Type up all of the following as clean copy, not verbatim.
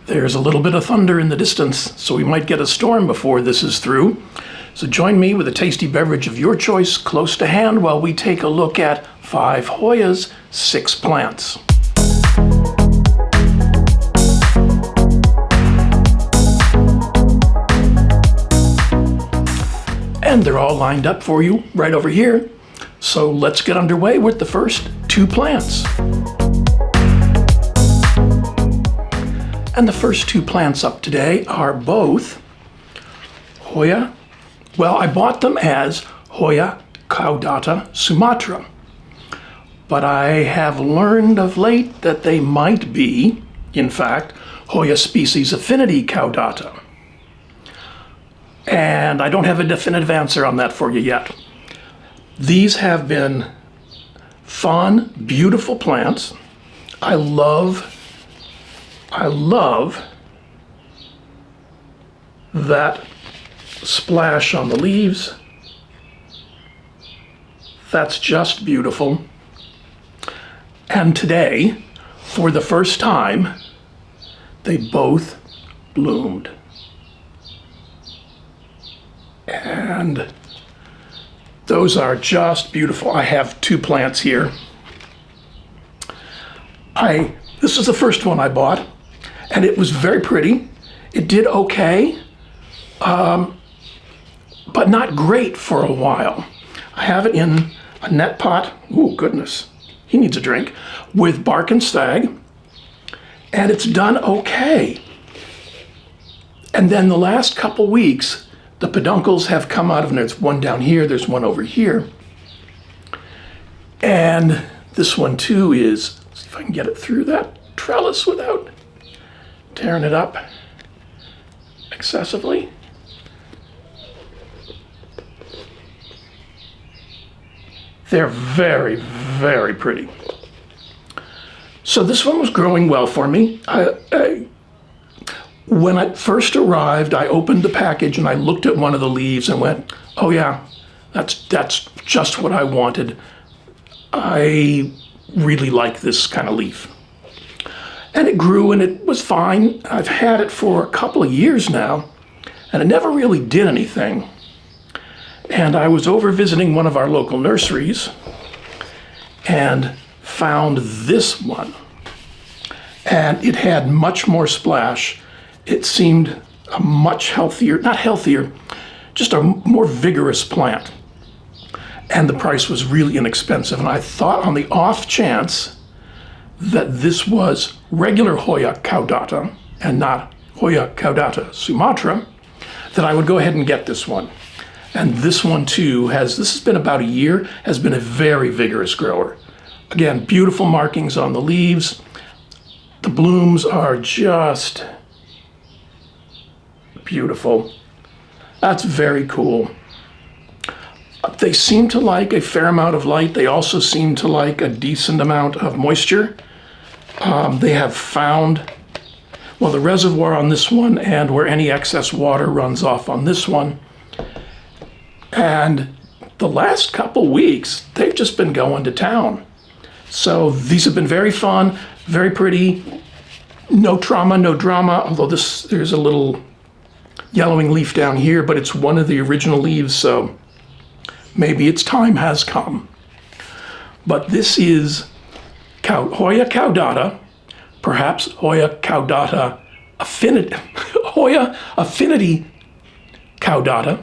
There's a little bit of thunder in the distance, so we might get a storm before this is through. So join me with a tasty beverage of your choice close to hand while we take a look at 5 Hoyas, 6 plants. And they're all lined up for you right over here. So let's get underway with the first 2 plants. And the first 2 plants up today are both Hoya. Well, I bought them as Hoya caudata Sumatra, but I have learned of late that they might be, in fact, Hoya species affinity caudata. And I don't have a definitive answer on that for you yet. These have been fun, beautiful plants. I love that splash on the leaves. That's just beautiful. And today, for the first time, they both bloomed. And those are just beautiful. I have 2 plants here. This is the first one I bought, and it was very pretty. It did okay, but not great for a while. I have it in a net pot. Oh, goodness. He needs a drink. With bark and stag, and it's done okay. And then the last couple weeks, the peduncles have come out of, and there's one down here, there's one over here. And this one too is, let's see if I can get it through that trellis without tearing it up excessively. They're very, very pretty. So this one was growing well for me. When I first arrived, I opened the package and I looked at one of the leaves and went, oh yeah, that's just what I wanted. I really like this kind of leaf. And it grew and it was fine. I've had it for a couple of years now, and it never really did anything. And I was over visiting one of our local nurseries and found this one. And it had much more splash. It seemed a much healthier, not healthier, just a more vigorous plant. And the price was really inexpensive. And I thought on the off chance that this was regular Hoya caudata and not Hoya caudata Sumatra, that I would go ahead and get this one. And this one too this has been about a year, has been a very vigorous grower. Again, beautiful markings on the leaves. The blooms are just beautiful. That's very cool. They seem to like a fair amount of light. They also seem to like a decent amount of moisture. They have found, well, the reservoir on this one and where any excess water runs off on this one. And the last couple weeks, they've just been going to town. So these have been very fun, very pretty. No trauma, no drama, although there's a little yellowing leaf down here, but it's one of the original leaves, so maybe its time has come. But this is Hoya caudata, perhaps Hoya caudata affinity, Hoya affinity caudata,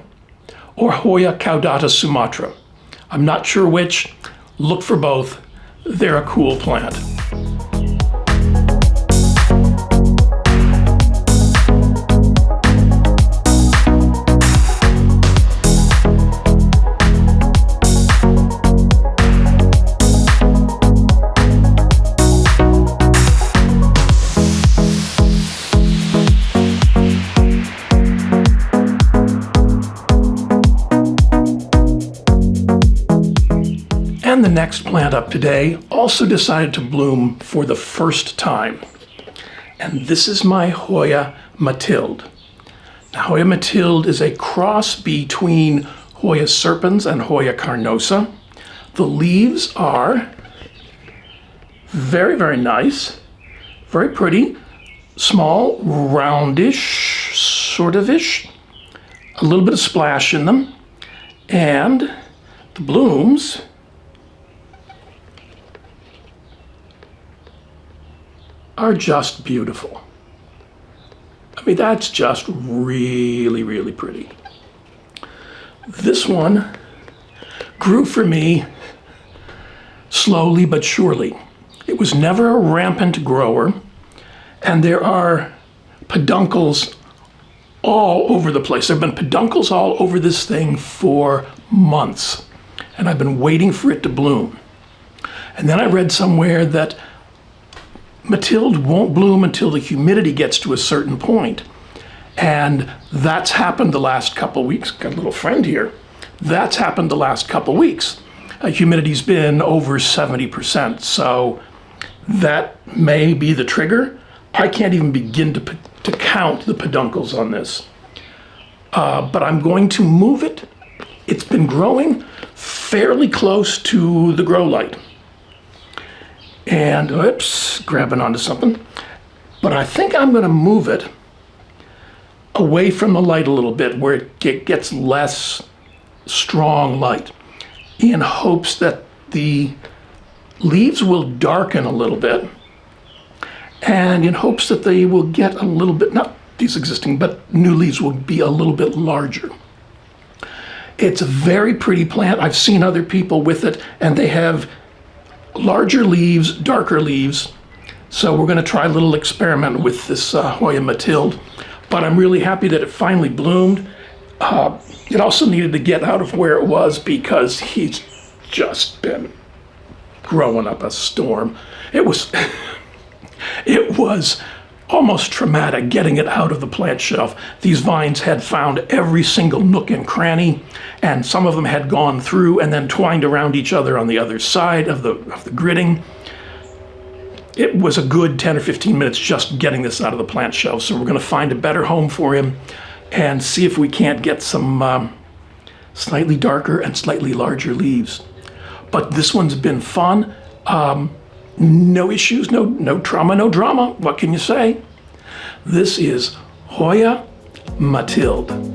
or Hoya caudata Sumatra. I'm not sure which. Look for both. They're a cool plant. And the next plant up today also decided to bloom for the first time. And this is my Hoya Mathilde. Now, Hoya Mathilde is a cross between Hoya serpens and Hoya carnosa. The leaves are very, very nice, very pretty. small, roundish, sort of-ish, a little bit of splash in them, and the blooms are just beautiful. I mean, that's just really, really pretty. This one grew for me slowly but surely. It was never a rampant grower, and there are peduncles all over the place. There have been peduncles all over this thing for months, and I've been waiting for it to bloom. And then I read somewhere that Mathilde won't bloom until the humidity gets to a certain point. And that's happened the last couple weeks. Got a little friend here. That's happened the last couple weeks. Humidity's been over 70%, so that may be the trigger. I can't even begin to count the peduncles on this. But I'm going to move it. It's been growing fairly close to the grow light. And, oops, grabbing onto something. But I think I'm going to move it away from the light a little bit where it gets less strong light, in hopes that the leaves will darken a little bit, and in hopes that they will get a little bit, not these existing, but new leaves will be a little bit larger. It's a very pretty plant. I've seen other people with it, and they have larger leaves, darker leaves. So we're going to try a little experiment with this Hoya Mathilde. But I'm really happy that it finally bloomed. It also needed to get out of where it was because he's just been growing up a storm. It was almost traumatic getting it out of the plant shelf. These vines had found every single nook and cranny, and some of them had gone through and then twined around each other on the other side of the gridding. It was a good 10 or 15 minutes just getting this out of the plant shelf, so we're going to find a better home for him and see if we can't get some slightly darker and slightly larger leaves. But this one's been fun. No issues, no trauma, no drama. What can you say? This is Hoya Mathilde.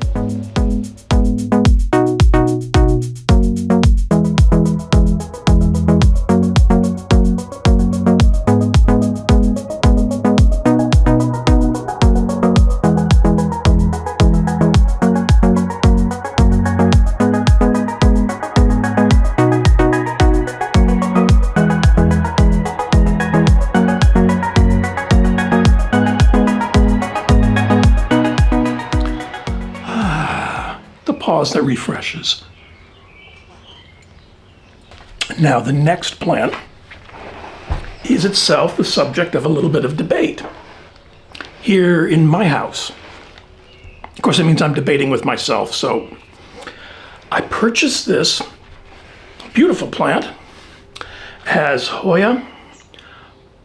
Pause that refreshes. Now, the next plant is itself the subject of a little bit of debate here in my house. Of course, it means I'm debating with myself. So I purchased this beautiful plant as Hoya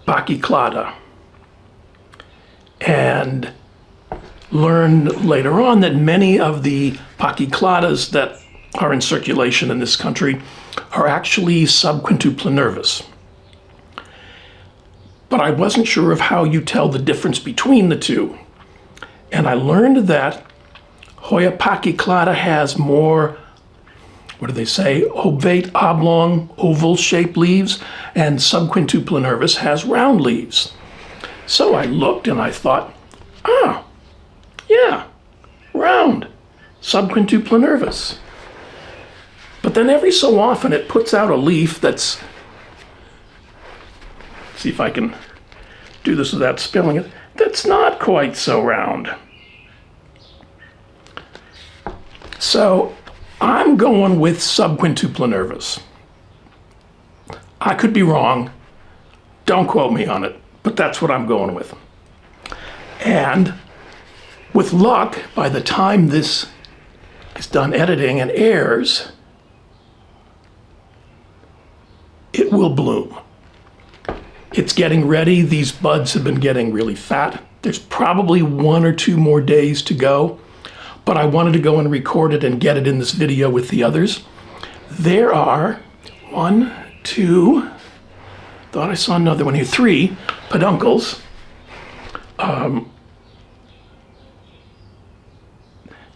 Mathilde, and learned later on that many of the pachycladas that are in circulation in this country are actually subquintuplinervis. But I wasn't sure of how you tell the difference between the two. And I learned that Hoya pachyclada has more, what do they say, ovate, oblong, oval-shaped leaves, and subquintuplinervis has round leaves. So I looked and I thought, yeah, round, subquintuplinervis. But then every so often it puts out a leaf that's, see if I can do this without spilling it, that's not quite so round. So I'm going with subquintuplinervis. I could be wrong, don't quote me on it, but that's what I'm going with. And with luck, by the time this is done editing and airs, it will bloom. It's getting ready. These buds have been getting really fat. There's probably 1 or 2 more days to go, but I wanted to go and record it and get it in this video with the others. There are 1, 2, thought I saw another one here, 3 peduncles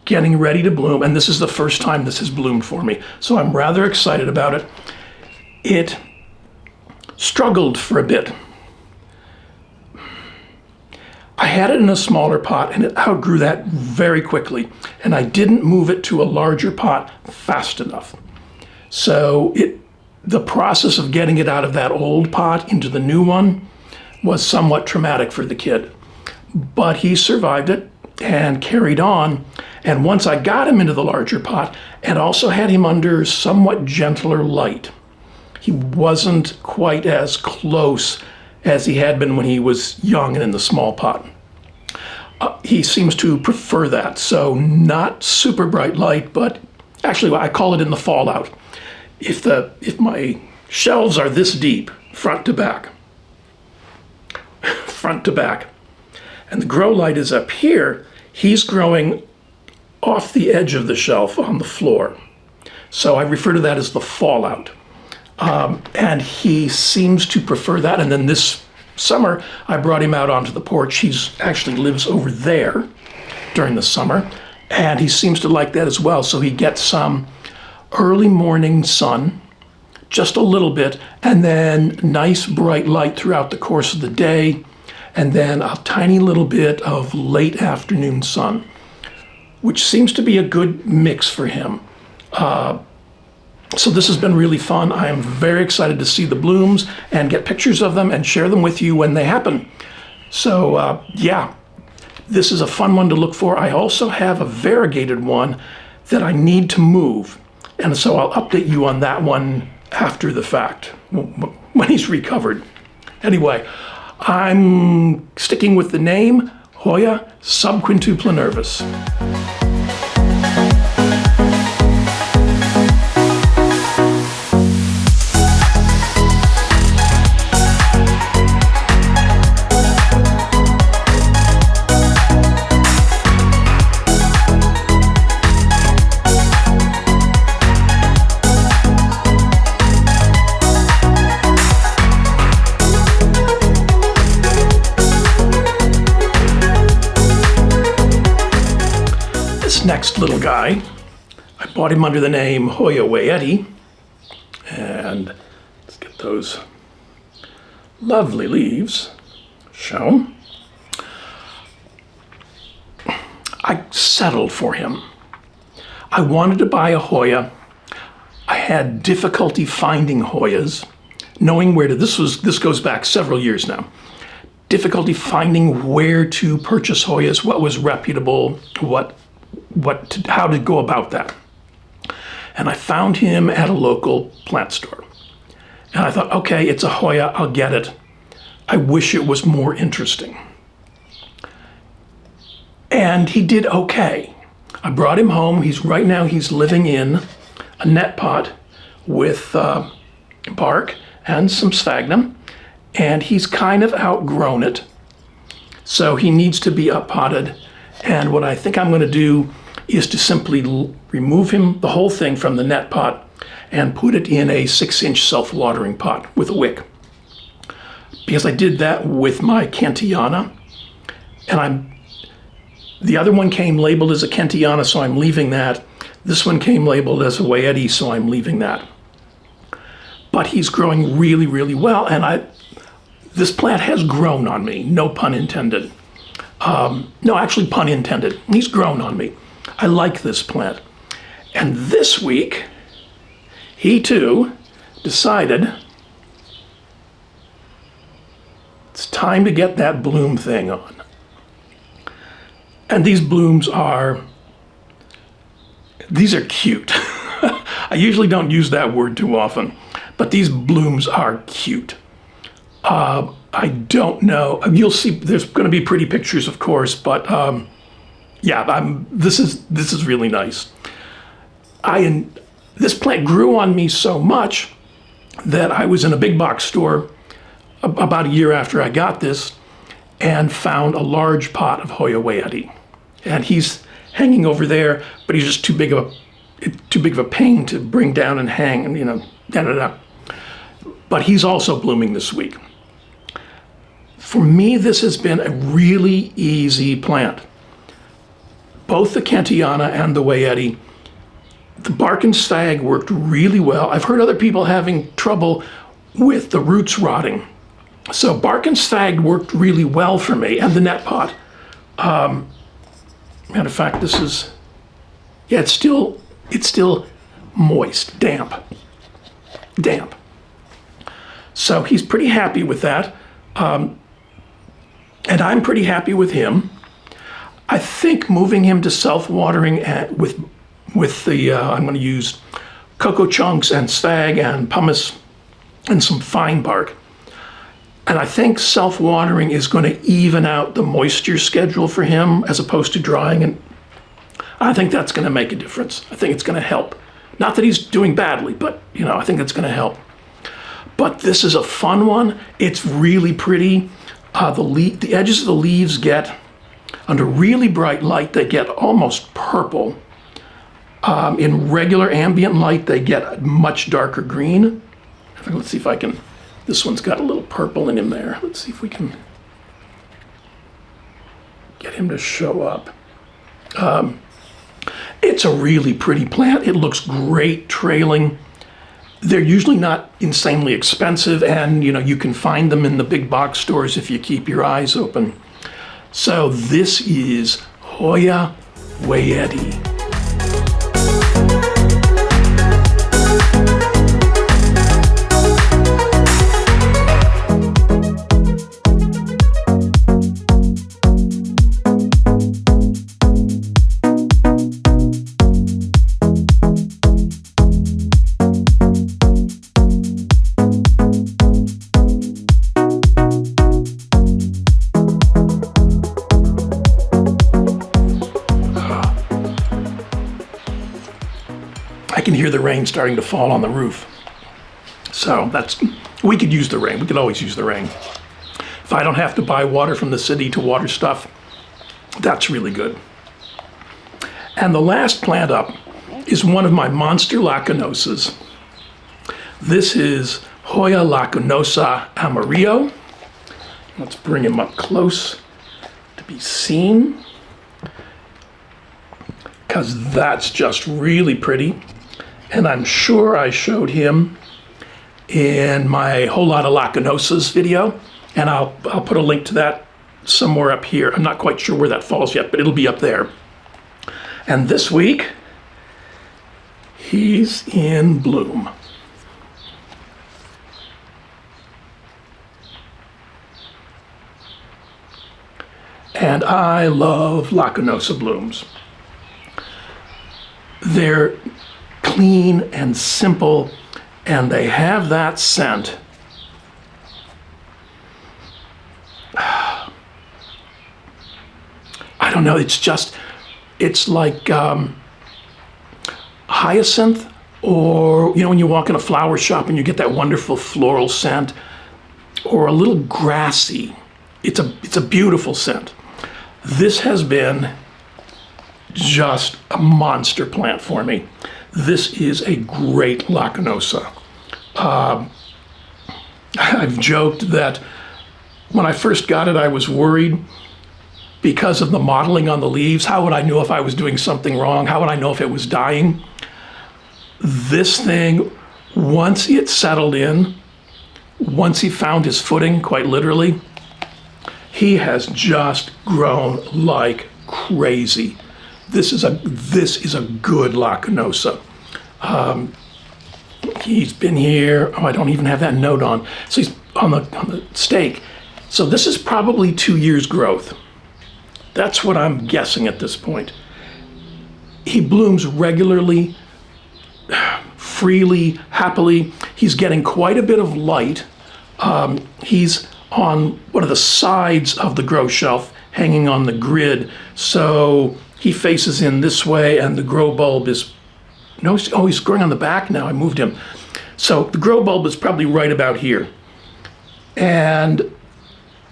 getting ready to bloom, and this is the first time this has bloomed for me, so I'm rather excited about it. It struggled for a bit. I had it in a smaller pot and it outgrew that very quickly, and I didn't move it to a larger pot fast enough. So the process of getting it out of that old pot into the new one was somewhat traumatic for the kid. But he survived it and carried on. And once I got him into the larger pot and also had him under somewhat gentler light, he wasn't quite as close as he had been when he was young and in the small pot. He seems to prefer that. So not super bright light, but actually I call it in the fallout. If my shelves are this deep, front to back, and the grow light is up here, he's growing off the edge of the shelf on the floor. So I refer to that as the fallout. And he seems to prefer that. And then this summer, I brought him out onto the porch. He's actually lives over there during the summer, and he seems to like that as well. So he gets some early morning sun, just a little bit, and then nice bright light throughout the course of the day, and then a tiny little bit of late afternoon sun, which seems to be a good mix for him. So this has been really fun. I am very excited to see the blooms and get pictures of them and share them with you when they happen. So yeah, this is a fun one to look for. I also have a variegated one that I need to move. And so I'll update you on that one after the fact, when he's recovered. Anyway, I'm sticking with the name Hoya subquintuplinervis. Next little guy, I bought him under the name Hoya wayetii, and let's get those lovely leaves shown. I settled for him. I wanted to buy a Hoya. I had difficulty finding Hoyas, knowing where to, this goes back several years now. Difficulty finding where to purchase Hoyas, what was reputable, how to go about that. And I found him at a local plant store. And I thought, okay, it's a Hoya, I'll get it. I wish it was more interesting. And he did okay. I brought him home. Right now he's living in a net pot with bark and some sphagnum. And he's kind of outgrown it. So he needs to be uppotted. And what I think I'm going to do is to simply remove the whole thing from the net pot and put it in a 6-inch self-watering pot with a wick. Because I did that with my Kentiana, and the other one came labeled as a Kentiana, so I'm leaving that. This one came labeled as a wayetii, so I'm leaving that. But he's growing really, really well, and this plant has grown on me, no pun intended. No, actually pun intended. He's grown on me. I like this plant. And this week, he too decided it's time to get that bloom thing on. And these blooms these are cute. I usually don't use that word too often, but these blooms are cute. I don't know. You'll see. There's going to be pretty pictures, of course, but yeah, this is really nice. This plant grew on me so much that I was in a big box store about a year after I got this and found a large pot of Hoya wayetii, and he's hanging over there, but he's just too big of a pain to bring down and hang, and But he's also blooming this week. For me, this has been a really easy plant. Both the Kentiana and the wayetii, the bark and stag worked really well. I've heard other people having trouble with the roots rotting. So bark and stag worked really well for me, and the net pot. Matter of fact, this is, yeah, it's still moist, damp. So he's pretty happy with that. And I'm pretty happy with him. I think moving him to self-watering with the, I'm going to use cocoa chunks and stag and pumice and some fine bark. And I think self-watering is going to even out the moisture schedule for him as opposed to drying. And I think that's going to make a difference. I think it's going to help. Not that he's doing badly, but I think it's going to help. But this is a fun one. It's really pretty. The edges of the leaves get, under really bright light, they get almost purple. In regular ambient light, they get a much darker green. Let's see if I can, this one's got a little purple in him there. Let's see if we can get him to show up. It's a really pretty plant. It looks great trailing. They're usually not insanely expensive, and you can find them in the big box stores if you keep your eyes open. So this is Hoya wayetii. I can hear the rain starting to fall on the roof. So we could use the rain. We could always use the rain. If I don't have to buy water from the city to water stuff, that's really good. And the last plant up is one of my monster lacunosas. This is Hoya lacunosa amarillo. Let's bring him up close to be seen, because that's just really pretty. And I'm sure I showed him in my whole lot of lacunosas video, and I'll put a link to that somewhere up here. I'm not quite sure where that falls yet, but it'll be up there. And this week, he's in bloom. And I love lacunosa blooms. They're clean and simple, and they have that scent. I don't know, it's like hyacinth, or when you walk in a flower shop and you get that wonderful floral scent, or a little grassy. It's a beautiful scent. This has been just a monster plant for me. This is a great lacunosa. I've joked that when I first got it, I was worried because of the mottling on the leaves. How would I know if I was doing something wrong? How would I know if it was dying? This thing, once it settled in, once he found his footing, quite literally, he has just grown like crazy. This is a good lacunosa. He's been here. Oh, I don't even have that note on. So he's on the stake. So this is probably 2 years growth. That's what I'm guessing at this point. He blooms regularly, freely, happily. He's getting quite a bit of light. He's on one of the sides of the grow shelf, hanging on the grid. So he faces in this way, and the grow bulb is, he's growing on the back now. I moved him. So the grow bulb is probably right about here. And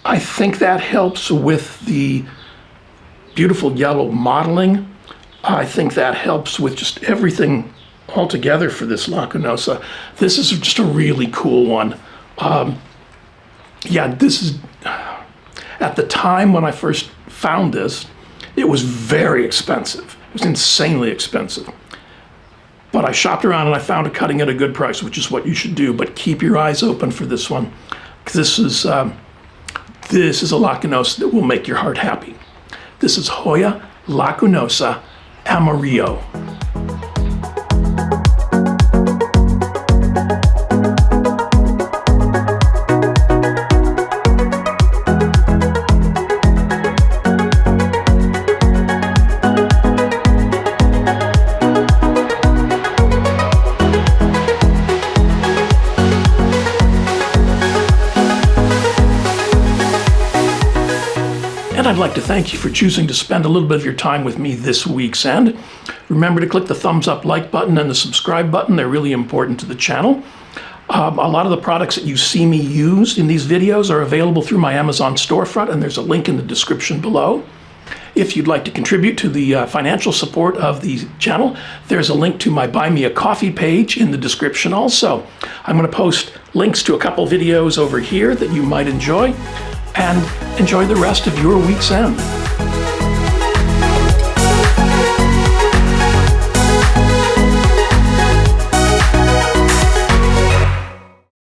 I think that helps with the beautiful yellow mottling. I think that helps with just everything altogether for this lacunosa. This is just a really cool one. Yeah, this is At the time when I first found this, it was very expensive. It was insanely expensive. But I shopped around and I found it cutting at a good price, which is what you should do. But keep your eyes open for this one. This is a lacunosa that will make your heart happy. This is Hoya lacunosa amarillo. And I'd like to thank you for choosing to spend a little bit of your time with me this week's end. Remember to click the thumbs up like button and the subscribe button. They're really important to the channel. A lot of the products that you see me use in these videos are available through my Amazon storefront, and there's a link in the description below. If you'd like to contribute to the financial support of the channel, there's a link to my Buy Me a Coffee page in the description also. I'm going to post links to a couple videos over here that you might enjoy. And enjoy the rest of your week's end.